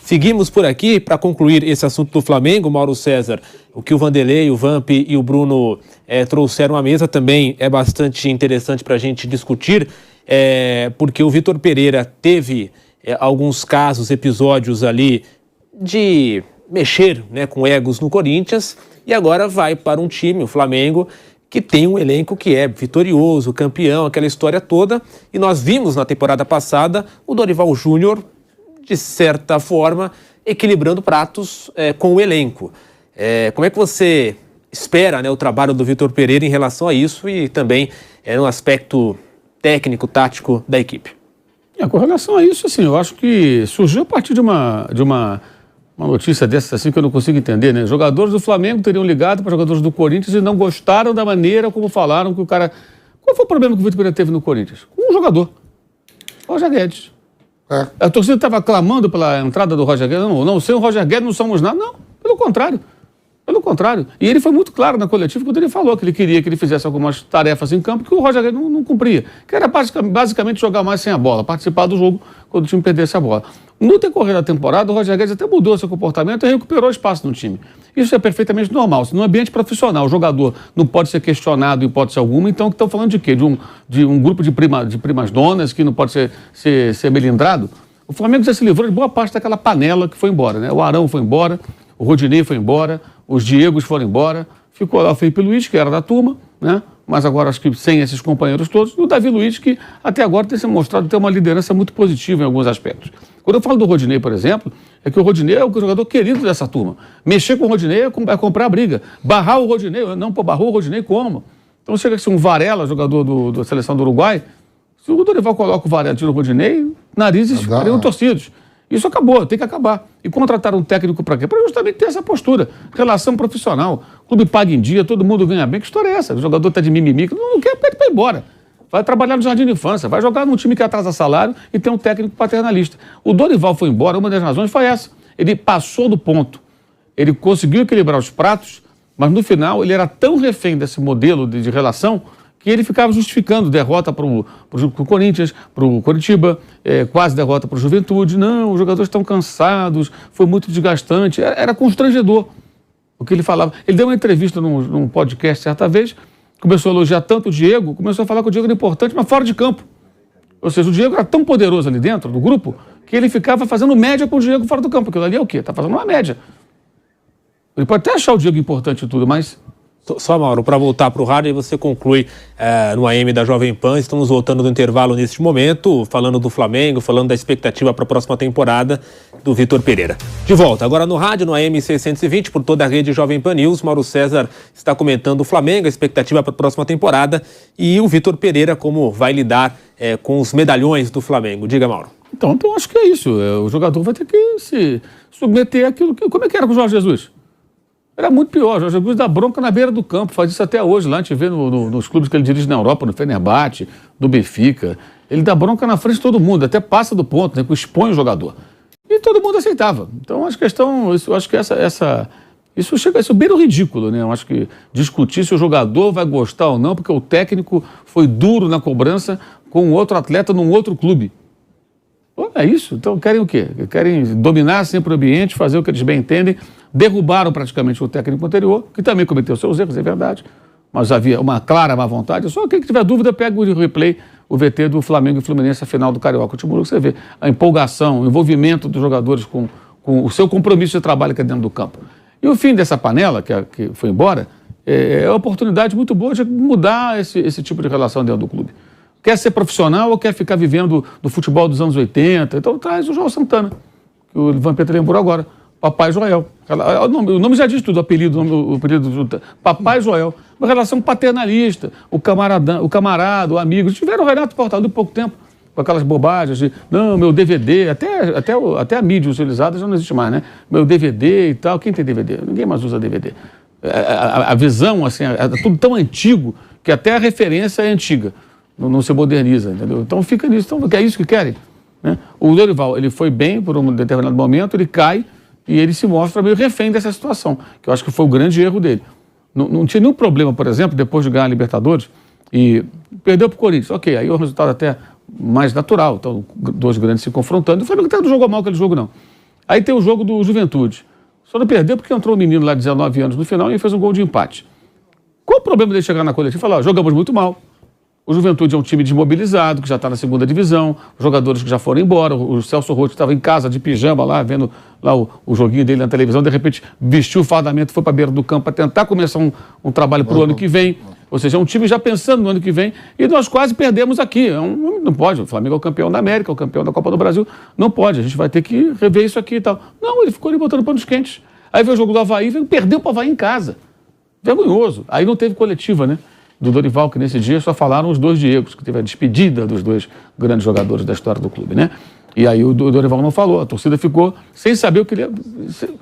Seguimos por aqui para concluir esse assunto do Flamengo, Mauro César. O que o Vanderlei, o Vamp e o Bruno trouxeram à mesa também é bastante interessante para a gente discutir, porque o Vitor Pereira teve alguns casos, episódios ali de mexer, né, com egos no Corinthians, e agora vai para um time, o Flamengo, que tem um elenco que é vitorioso, campeão, aquela história toda. E nós vimos na temporada passada o Dorival Júnior, de certa forma, equilibrando pratos com o elenco. Como é que você espera, né, o trabalho do Vitor Pereira em relação a isso e também no aspecto técnico, tático da equipe? Com relação a isso, assim, eu acho que surgiu a partir de uma notícia dessa assim que eu não consigo entender, né? Jogadores do Flamengo teriam ligado para jogadores do Corinthians e não gostaram da maneira como falaram que o cara... Qual foi o problema que o Vitor Pereira teve no Corinthians? Um jogador, o Roger Guedes. A torcida estava clamando pela entrada do Roger Guedes. Não, sem o Roger Guedes não somos nada. Não, pelo contrário. Pelo contrário. E ele foi muito claro na coletiva quando ele falou que ele queria que ele fizesse algumas tarefas em campo que o Roger Guedes não cumpria. Que era basicamente jogar mais sem a bola, participar do jogo quando o time perdesse a bola. No decorrer da temporada, o Roger Guedes até mudou seu comportamento e recuperou espaço no time. Isso é perfeitamente normal. Se no ambiente profissional o jogador não pode ser questionado em hipótese alguma, então estão falando de quê? De um grupo de primas donas que não pode ser melindrado? O Flamengo já se livrou de boa parte daquela panela que foi embora, né? O Arão foi embora, o Rodinei foi embora, os Diegos foram embora, ficou lá o Felipe Luiz, que era da turma, né? Mas agora acho que sem esses companheiros todos, e o Davi Luiz, que até agora tem se mostrado ter uma liderança muito positiva em alguns aspectos. Quando eu falo do Rodinei, por exemplo, é que o Rodinei é o jogador querido dessa turma. Mexer com o Rodinei é comprar a briga. Barrar o Rodinei, não, barrou o Rodinei como? Então chega assim um Varela, jogador da seleção do Uruguai, se o Dorival coloca o Varela e tira o Rodinei, narizes ficariam torcidos. Isso acabou, tem que acabar. E contratar um técnico para quê? Para justamente ter essa postura. Relação profissional. Clube paga em dia, todo mundo ganha bem. Que história é essa? O jogador está de mimimi, não quer, pede para ir embora. Vai trabalhar no jardim de infância, vai jogar num time que atrasa salário e tem um técnico paternalista. O Dorival foi embora, uma das razões foi essa. Ele passou do ponto. Ele conseguiu equilibrar os pratos, mas no final ele era tão refém desse modelo de relação que ele ficava justificando derrota para o Corinthians, para o Coritiba, quase derrota para o Juventude. Não, os jogadores estão cansados, foi muito desgastante, era constrangedor o que ele falava. Ele deu uma entrevista num podcast certa vez, começou a elogiar tanto o Diego, começou a falar que o Diego era importante, mas fora de campo. Ou seja, o Diego era tão poderoso ali dentro do grupo que ele ficava fazendo média com o Diego fora do campo, porque ali é o quê? Está fazendo uma média. Ele pode até achar o Diego importante e tudo, mas... Só, Mauro, para voltar para o rádio, você conclui no AM da Jovem Pan. Estamos voltando do intervalo neste momento, falando do Flamengo, falando da expectativa para a próxima temporada do Vitor Pereira. De volta, agora no rádio, no AM 620, por toda a rede Jovem Pan News. Mauro César está comentando o Flamengo, a expectativa para a próxima temporada, e o Vitor Pereira, como vai lidar com os medalhões do Flamengo. Diga, Mauro. Então acho que é isso. O jogador vai ter que se submeter àquilo que... Como é que era com o Jorge Jesus? Era muito pior. O Jorge Jesus dá bronca na beira do campo, faz isso até hoje. Lá a gente vê nos clubes que ele dirige na Europa, no Fenerbahçe, no Benfica. Ele dá bronca na frente de todo mundo, até passa do ponto, né, expõe o jogador. E todo mundo aceitava. Então, acho que isso chega a ser bem no ridículo, né? Eu acho que discutir se o jogador vai gostar ou não, porque o técnico foi duro na cobrança com outro atleta num outro clube. É isso. Então, querem o quê? Querem dominar sempre o ambiente, fazer o que eles bem entendem. Derrubaram praticamente o técnico anterior, que também cometeu seus erros, é verdade, mas havia uma clara má vontade. Só quem tiver dúvida, pega o replay, o VT do Flamengo e Fluminense, a final do Carioca. O Timuru, você vê a empolgação, o envolvimento dos jogadores com o seu compromisso de trabalho aqui dentro do campo. E o fim dessa panela, que foi embora, é uma oportunidade muito boa de mudar esse tipo de relação dentro do clube. Quer ser profissional ou quer ficar vivendo do futebol dos anos 80? Então traz o João Santana, que o Vampeta lembrou agora. Papai Joel. O nome já diz tudo, o apelido Papai Joel. Uma relação paternalista, o camarada, o amigo. Tiveram o Renato Portaluppi há pouco tempo, com aquelas bobagens de, não, meu DVD, até a mídia utilizada já não existe mais, né? Meu DVD e tal. Quem tem DVD? Ninguém mais usa DVD. A visão, assim, é tudo tão antigo que até a referência é antiga. Não se moderniza, entendeu? Então fica nisso. Então, é isso que querem, né? O Dorival, ele foi bem por um determinado momento, ele cai e ele se mostra meio refém dessa situação, que eu acho que foi o grande erro dele. Não tinha nenhum problema, por exemplo, depois de ganhar a Libertadores e perdeu para o Corinthians. Ok, aí o resultado até mais natural, então dois grandes se confrontando. O Flamengo até não jogou mal aquele jogo, não. Aí tem o jogo do Juventude. Só não perdeu porque entrou um menino lá de 19 anos no final e fez um gol de empate. Qual o problema dele chegar na coletiva e falar, jogamos muito mal. O Juventude é um time desmobilizado, que já está na segunda divisão, jogadores que já foram embora, o Celso Roth estava em casa de pijama lá, vendo lá o joguinho dele na televisão, de repente vestiu o fardamento, foi para a beira do campo para tentar começar um trabalho para o ano que vem. Ou seja, é um time já pensando no ano que vem, e nós quase perdemos aqui. Não pode, o Flamengo é o campeão da América, é o campeão da Copa do Brasil, não pode, a gente vai ter que rever isso aqui e tal. Não, ele ficou ali botando panos quentes. Aí veio o jogo do Avaí, perdeu para o Avaí em casa. Vergonhoso. Aí não teve coletiva, né? Do Dorival, que nesse dia só falaram os dois Diegos, que teve a despedida dos dois grandes jogadores da história do clube, né? E aí o Dorival não falou, a torcida ficou sem saber o que ele ia...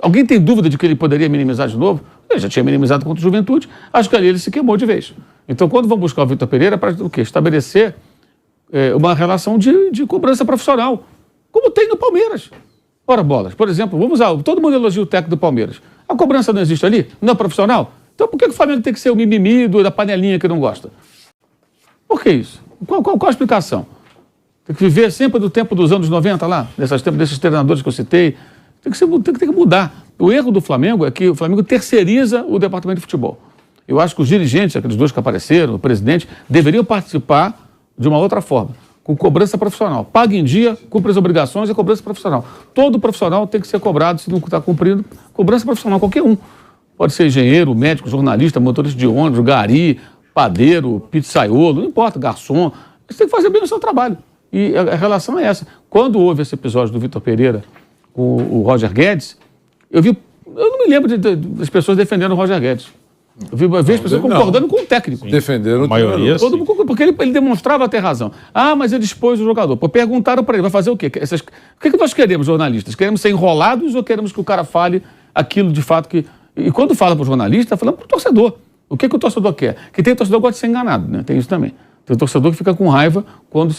Alguém tem dúvida de que ele poderia minimizar de novo? Ele já tinha minimizado contra o Juventude, acho que ali ele se queimou de vez. Então, quando vão buscar o Vitor Pereira, para o quê? Estabelecer uma relação de cobrança profissional, como tem no Palmeiras. Ora, bolas, por exemplo, vamos lá, todo mundo elogia o técnico do Palmeiras. A cobrança não existe ali? Não é profissional? Então por que o Flamengo tem que ser o mimimi da panelinha que não gosta? Por que isso? Qual a explicação? Tem que viver sempre do tempo dos anos 90 lá, desses treinadores que eu citei. Tem que mudar. O erro do Flamengo é que o Flamengo terceiriza o departamento de futebol. Eu acho que os dirigentes, aqueles dois que apareceram, o presidente, deveriam participar de uma outra forma, com cobrança profissional. Paga em dia, cumpre as obrigações e cobrança profissional. Todo profissional tem que ser cobrado, se não está cumprindo, cobrança profissional, qualquer um. Pode ser engenheiro, médico, jornalista, motorista de ônibus, gari, padeiro, pizzaiolo, não importa, garçom. Você tem que fazer bem o seu trabalho. E a relação é essa. Quando houve esse episódio do Vitor Pereira com o Roger Guedes, eu não me lembro das pessoas defendendo o Roger Guedes. Eu vi as pessoas concordando com o técnico. Sim. Defenderam a maioria, todo mundo, porque ele demonstrava ter razão. Ah, mas ele expôs o jogador. Pô, perguntaram para ele, vai fazer o quê? O que nós queremos, jornalistas? Queremos ser enrolados ou queremos que o cara fale aquilo de fato que... E quando fala para o jornalista, está falando para o torcedor. O que o torcedor quer? Que tem torcedor que gosta de ser enganado, né? Tem isso também. Tem torcedor que fica com raiva quando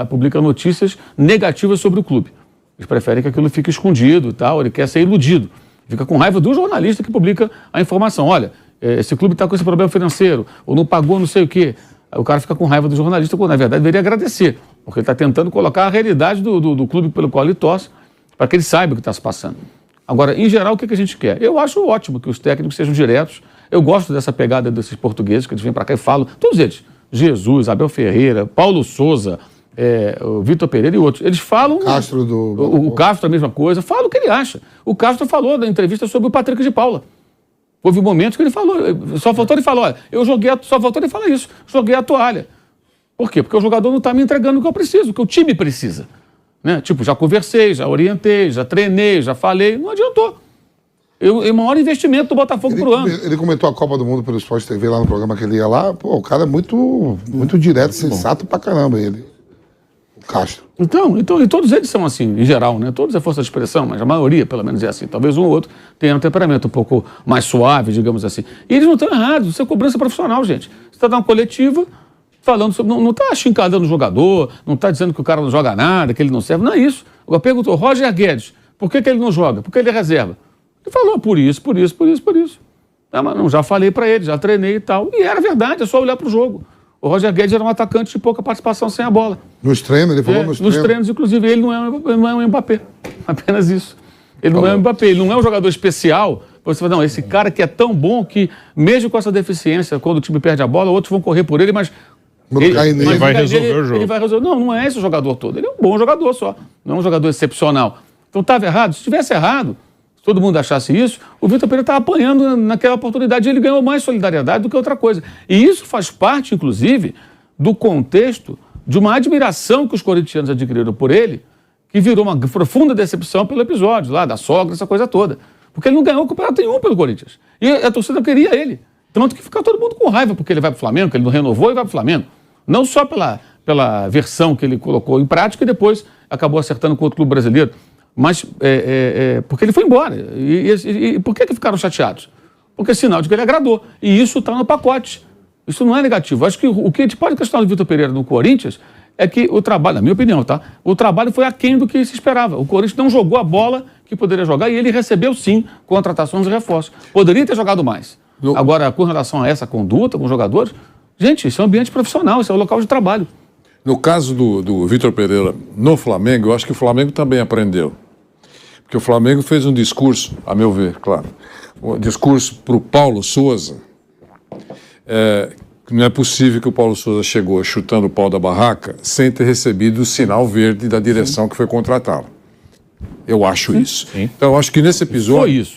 publica notícias negativas sobre o clube. Eles preferem que aquilo fique escondido e tal, ele quer ser iludido. Fica com raiva do jornalista que publica a informação. Olha, esse clube está com esse problema financeiro, ou não pagou não sei o quê. Aí o cara fica com raiva do jornalista, quando na verdade deveria agradecer, porque ele está tentando colocar a realidade do clube pelo qual ele torce, para que ele saiba o que está se passando. Agora, em geral, o que a gente quer? Eu acho ótimo que os técnicos sejam diretos. Eu gosto dessa pegada desses portugueses que eles vêm para cá e falam, todos eles, Jesus, Abel Ferreira, Paulo Souza, o Vitor Pereira e outros. Eles falam... Castro o Castro a mesma coisa, fala o que ele acha. O Castro falou na entrevista sobre o Patrick de Paula. Houve momentos que ele falou, só faltou ele falar, olha, só faltou ele falar isso, joguei a toalha. Por quê? Porque o jogador não está me entregando o que eu preciso, o que o time precisa. Né? Tipo, já conversei, já orientei, já treinei, já falei, não adiantou. O maior investimento do Botafogo pro ano. Ele comentou a Copa do Mundo pelo Sport TV lá no programa que ele ia lá. Pô, o cara é muito direto, sensato pra caramba, ele. O Castro. Então, e todos eles são assim, em geral, né? Todos é força de expressão, mas a maioria, pelo menos, é assim. Talvez um ou outro tenha um temperamento um pouco mais suave, digamos assim. E eles não estão errados, isso é cobrança profissional, gente. Você está dando uma coletiva, falando sobre... Não está achincalhando o jogador, não está dizendo que o cara não joga nada, que ele não serve, não é isso. Agora perguntou, Roger Guedes, por que ele não joga? Por que ele é reserva? Ele falou, por isso. Ah, mas não, já falei para ele, já treinei e tal. E era verdade, é só olhar para o jogo. O Roger Guedes era um atacante de pouca participação sem a bola. Nos treinos, ele falou nos treinos. Nos treinos, inclusive, ele não é um Mbappé. Apenas isso. Ele não é um Mbappé, ele não é um jogador especial. Você fala, não, esse cara que é tão bom que, mesmo com essa deficiência, quando o time perde a bola, outros vão correr por ele, mas... Ele vai resolver o jogo. Ele vai resolver. Não é esse o jogador todo. Ele é um bom jogador só. Não é um jogador excepcional. Então estava errado. Se tivesse errado, se todo mundo achasse isso, o Vitor Pereira estava apanhando naquela oportunidade e ele ganhou mais solidariedade do que outra coisa. E isso faz parte, inclusive, do contexto de uma admiração que os corintianos adquiriram por ele, que virou uma profunda decepção pelo episódio lá, da sogra, essa coisa toda. Porque ele não ganhou campeonato nenhum pelo Corinthians. E a torcida queria ele. Tanto que fica todo mundo com raiva porque ele vai para o Flamengo, que ele não renovou e vai para o Flamengo. Não só pela versão que ele colocou em prática e depois acabou acertando com outro clube brasileiro, mas porque ele foi embora. E por que ficaram chateados? Porque é sinal de que ele agradou. E isso está no pacote. Isso não é negativo. Acho que o que a gente pode questionar do Vitor Pereira no Corinthians é que o trabalho, na minha opinião, tá? O trabalho foi aquém do que se esperava. O Corinthians não jogou a bola que poderia jogar e ele recebeu, sim, contratações e reforços. Poderia ter jogado mais. Agora, com relação a essa conduta com os jogadores, gente, isso é um ambiente profissional, isso é um local de trabalho. No caso do Vitor Pereira no Flamengo, eu acho que o Flamengo também aprendeu. Porque o Flamengo fez um discurso, a meu ver, claro, um discurso para o Paulo Souza. Não é possível que o Paulo Souza chegou chutando o pau da barraca sem ter recebido o sinal verde da direção que foi contratá-lo. Eu acho isso. Então, eu acho que nesse episódio...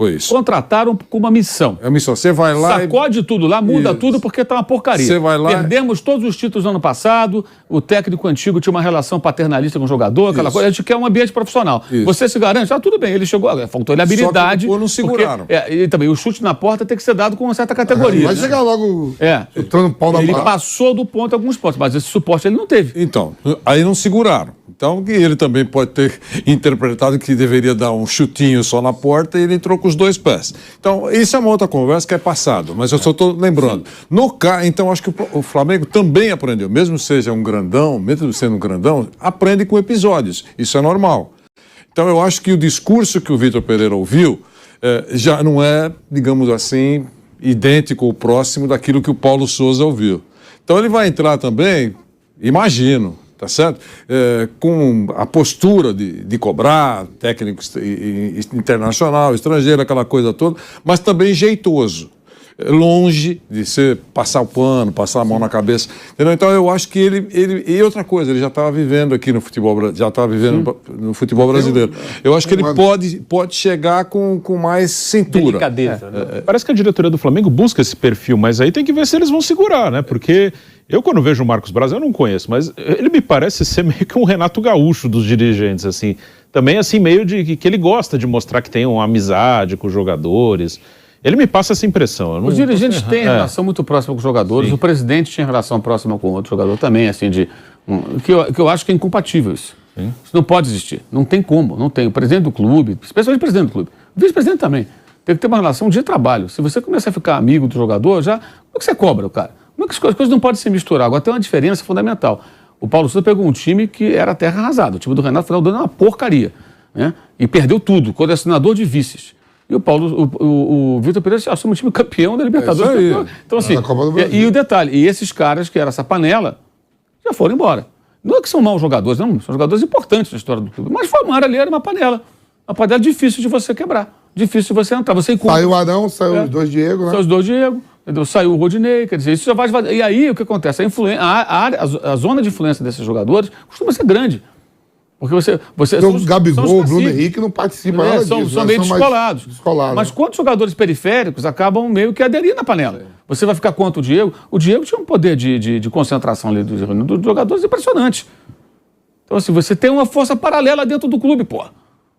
Foi isso. Contrataram com uma missão. É a missão. Você vai lá... Sacode tudo lá, muda tudo porque tá uma porcaria. Você vai lá... Perdemos todos os títulos no ano passado, o técnico antigo tinha uma relação paternalista com o jogador, aquela coisa. A gente quer um ambiente profissional. Você se garante? Tudo bem, ele chegou, faltou ele habilidade. Só que não seguraram. E também o chute na porta tem que ser dado com uma certa categoria. Vai chegar logo chutando o pau da Ele barraca. passou do ponto alguns pontos, mas esse suporte ele não teve. Então, aí não seguraram. Então, ele também pode ter interpretado que deveria dar um chutinho só na porta e ele entrou com os 2 pés. Então, isso é uma outra conversa que é passado, mas eu só estou lembrando. Então, acho que o Flamengo também aprendeu, mesmo seja um grandão, mesmo sendo um grandão, aprende com episódios. Isso é normal. Então, eu acho que o discurso que o Vitor Pereira ouviu já não é, digamos assim, idêntico ou próximo daquilo que o Paulo Souza ouviu. Então, ele vai entrar também, imagino, tá certo? Com a postura de cobrar, técnico internacional, estrangeiro, aquela coisa toda, mas também jeitoso. Longe de passar o pano, passar a mão na cabeça. Entendeu? Então eu acho que ele. E outra coisa, ele já estava vivendo aqui no futebol, já estava vivendo no futebol brasileiro. Eu acho que ele pode chegar com mais cintura. Delicadeza, né? Parece que a diretoria do Flamengo busca esse perfil, mas aí tem que ver se eles vão segurar, né? Porque eu, quando vejo o Marcos Braz, eu não conheço, mas ele me parece ser meio que um Renato Gaúcho dos dirigentes, assim. Também, assim, meio de que ele gosta de mostrar que tem uma amizade com os jogadores. Ele me passa essa impressão. Os dirigentes têm relação muito próxima com os jogadores. Sim. O presidente tinha relação próxima com outro jogador também, assim, que eu acho que é incompatível isso. Sim. Isso não pode existir. Não tem como. Não tem. O presidente do clube, especialmente o presidente do clube, o vice-presidente também, tem que ter uma relação de trabalho. Se você começa a ficar amigo do jogador, como é que você cobra o cara? Como é que as coisas não podem se misturar? Agora tem uma diferença fundamental. O Paulo Souza pegou um time que era terra arrasada. O time do Renato Fernando era uma porcaria, né? E perdeu tudo, colecionador de vices. E o Vitor Pereira assume o time campeão da Libertadores. Então, assim, e o detalhe, e esses caras que era essa panela, já foram embora. Não é que são maus jogadores, não, são jogadores importantes na história do clube, mas formaram ali, era uma panela difícil de você quebrar, difícil de você entrar. Saiu o Arão, saiu os 2 Diego, né? Saiu os 2 Diego, entendeu? Saiu o Rodinei, quer dizer, isso já vai... E aí, o que acontece? A zona de influência desses jogadores costuma ser grande. Porque então, o Gabigol, o Bruno Henrique não participam nada disso. São meio descolados. Mas quantos jogadores periféricos acabam meio que aderindo na panela? Você vai ficar contra o Diego? O Diego tinha um poder de concentração ali dos jogadores impressionante. Então, assim, você tem uma força paralela dentro do clube, pô.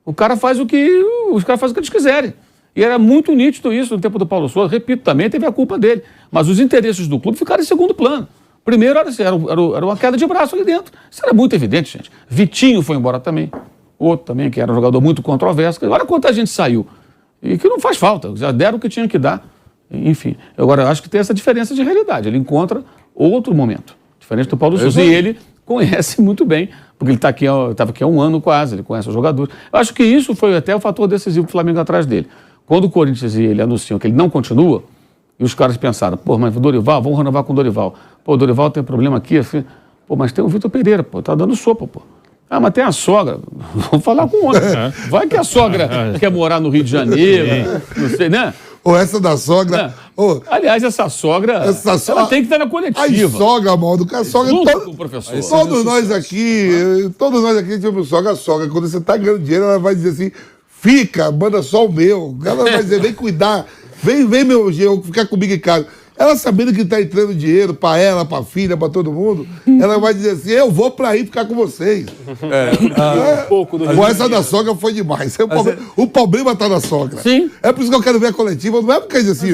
Os caras fazem o que eles quiserem. E era muito nítido isso no tempo do Paulo Souza. Repito, também teve a culpa dele. Mas os interesses do clube ficaram em segundo plano. Primeiro era uma queda de braço ali dentro. Isso era muito evidente, gente. Vitinho foi embora também. Outro também, que era um jogador muito controverso. Olha quanta gente saiu. E que não faz falta. Já deram o que tinha que dar. Enfim. Agora, eu acho que tem essa diferença de realidade. Ele encontra outro momento. Diferente do Paulo Souza. E ele conhece muito bem, porque ele estava aqui há um ano quase, ele conhece os jogadores. Eu acho que isso foi até o fator decisivo do Flamengo atrás dele. Quando o Corinthians e ele anunciam que ele não continua, e os caras pensaram, pô, mas o Dorival, vamos renovar com o Dorival. Pô, o Dorival tem problema aqui, assim. Pô, mas tem o Vitor Pereira, pô, tá dando sopa, pô. Ah, mas tem a sogra. Vamos falar com outra. Vai que a sogra quer morar no Rio de Janeiro, não sei, né? Ou essa da sogra. Aliás, essa sogra, ela tem que estar na coletiva. A sogra, Maldo, a sogra... Junto com o professor. Todos nós aqui temos sogra. A sogra, quando você tá ganhando dinheiro, ela vai dizer assim, fica, manda só o meu. Ela vai dizer, vem cuidar. Vem meu genro, ficar comigo em casa. Ela sabendo que está entrando dinheiro para ela, para a filha, para todo mundo, ela vai dizer assim, eu vou para aí ficar com vocês. Essa da sogra foi demais. O problema está na sogra. Sim. É por isso que eu quero ver a coletiva, não é porque assim,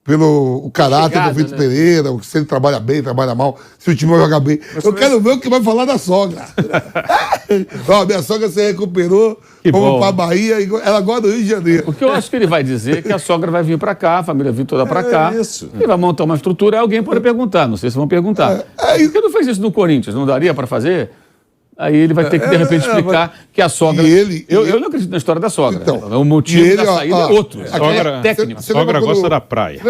pelo caráter do Vitor Pereira, se ele trabalha bem, trabalha mal, se o time vai jogar bem. Eu quero ver o que vai falar da sogra. Minha sogra se recuperou, vamos pra Bahia, ela agora do Rio de Janeiro. O que eu acho que ele vai dizer é que a sogra vai vir pra cá, a família vir toda pra cá. Isso. Ele vai montar uma estrutura, alguém pode perguntar, não sei se vão perguntar. Por que não fez isso no Corinthians? Não daria pra fazer? Aí ele vai ter que, de repente, explicar que a sogra... Eu não acredito na história da sogra. Então, o motivo da saída é outro. A sogra gosta da praia.